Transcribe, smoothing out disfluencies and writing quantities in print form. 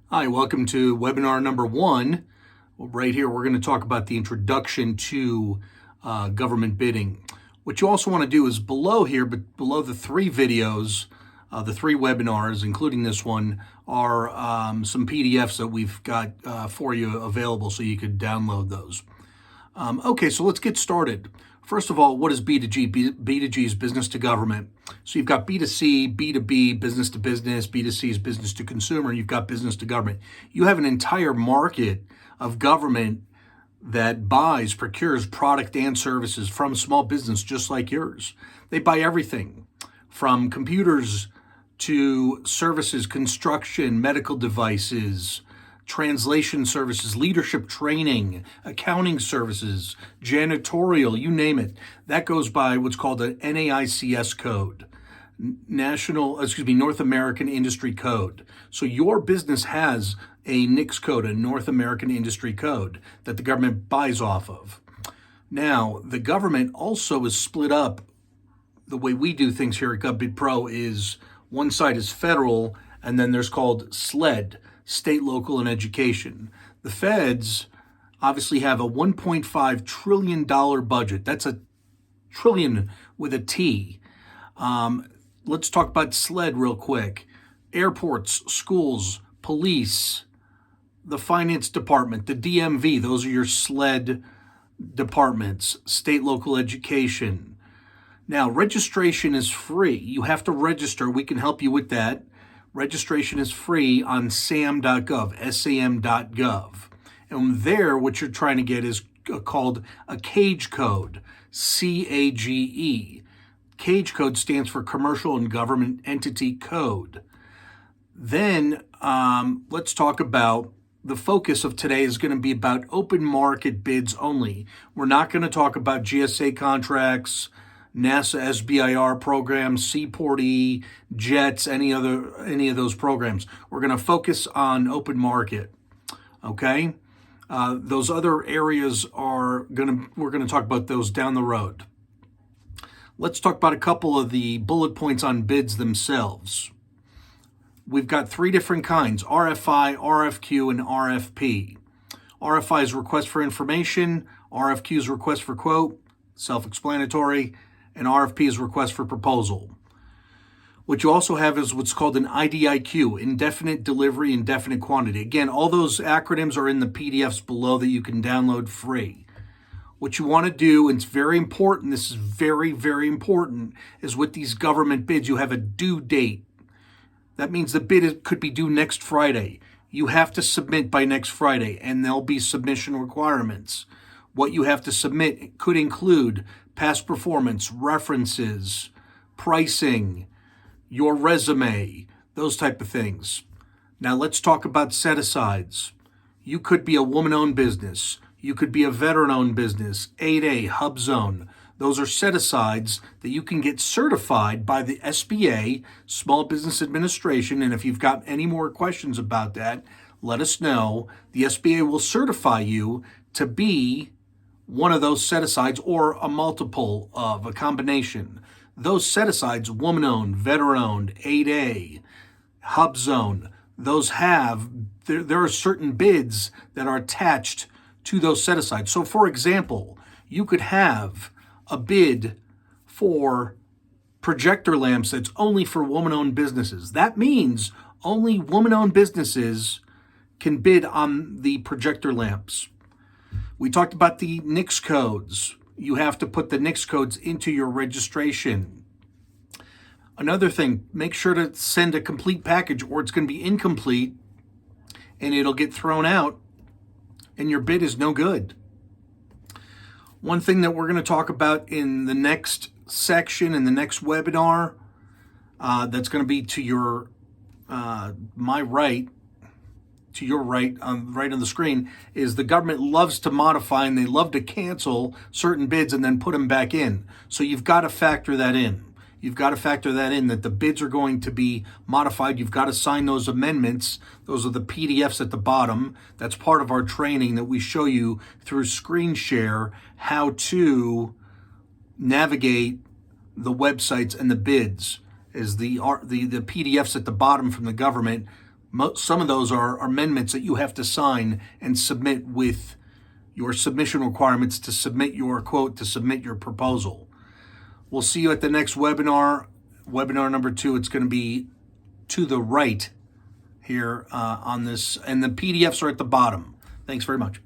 Hi, welcome to webinar number 1. Right here, we're going to talk about the introduction to government bidding. What you also want to do is below here, but below the 3 videos, the 3 webinars, including this one, are some PDFs that we've got for you available so you could download those. Okay, so let's get started. First of all, what is B2G? B2G is business to government. So you've got B2C, B2B, business to business, B2C is business to consumer, you've got business to government. You have an entire market of government that buys, procures product and services from small business just like yours. They buy everything from computers to services, construction, medical devices, translation services, leadership training, accounting services, janitorial, you name it. That goes by what's called a NAICS code, North American Industry Code. So your business has a NAICS code, a North American Industry Code, that the government buys off of. Now, the government also is split up. The way we do things here at Govbidpro is one side is federal, and then there's called SLED, state, local, and education. The feds obviously have a $1.5 trillion budget. That's a trillion with a T. Let's talk about SLED real quick. Airports, schools, police, the finance department, the DMV, those are your SLED departments, state, local, education. Now, registration is free. You have to register. We can help you with that. Registration is free on sam.gov, sam.gov. And there, what you're trying to get is called a CAGE code, C-A-G-E. CAGE code stands for Commercial and Government Entity Code. Then let's talk about the focus of today is going to be about open market bids only. We're not going to talk about GSA contracts, NASA SBIR programs, Seaport E, JETS, any of those programs. We're going to focus on open market. Okay, those other areas we're going to talk about those down the road. Let's talk about a couple of the bullet points on bids themselves. We've got 3 different kinds: RFI, RFQ, and RFP. RFI is request for information. RFQ is request for quote, self-explanatory. And RFP is request for proposal. What you also have is what's called an IDIQ, indefinite delivery, indefinite quantity. Again, all those acronyms are in the PDFs below that you can download free. What you want to do, and it's very important, this is very, very important, is with these government bids, you have a due date. That means the bid could be due next Friday. You have to submit by next Friday, and there'll be submission requirements. What you have to submit could include past performance, references, pricing, your resume, those type of things. Now let's talk about set-asides. You could be a woman-owned business. You could be a veteran-owned business, 8A, Hub Zone. Those are set-asides that you can get certified by the SBA, Small Business Administration, and if you've got any more questions about that, let us know. The SBA will certify you to be one of those set-asides or a multiple of a combination. Those set-asides, woman-owned, veteran-owned, 8A, Hub Zone, those there are certain bids that are attached to those set-asides. So for example, you could have a bid for projector lamps that's only for woman-owned businesses. That means only woman-owned businesses can bid on the projector lamps. We talked about the NAICS codes. You have to put the NAICS codes into your registration. Another thing, make sure to send a complete package or it's going to be incomplete and it'll get thrown out and your bid is no good. One thing that we're going to talk about in the next section, in the next webinar, that's going to be to your my right, to your right on the screen, is the government loves to modify and they love to cancel certain bids and then put them back in. So you've got to factor that in. You've got to factor that in, that the bids are going to be modified. You've got to sign those amendments. Those are the PDFs at the bottom. That's part of our training that we show you through screen share how to navigate the websites and the bids. Is the PDFs at the bottom from the government Some of those are amendments that you have to sign and submit with your submission requirements to submit your quote, to submit your proposal. We'll see you at the next webinar, webinar number 2. It's going to be to the right here on this, and the PDFs are at the bottom. Thanks very much.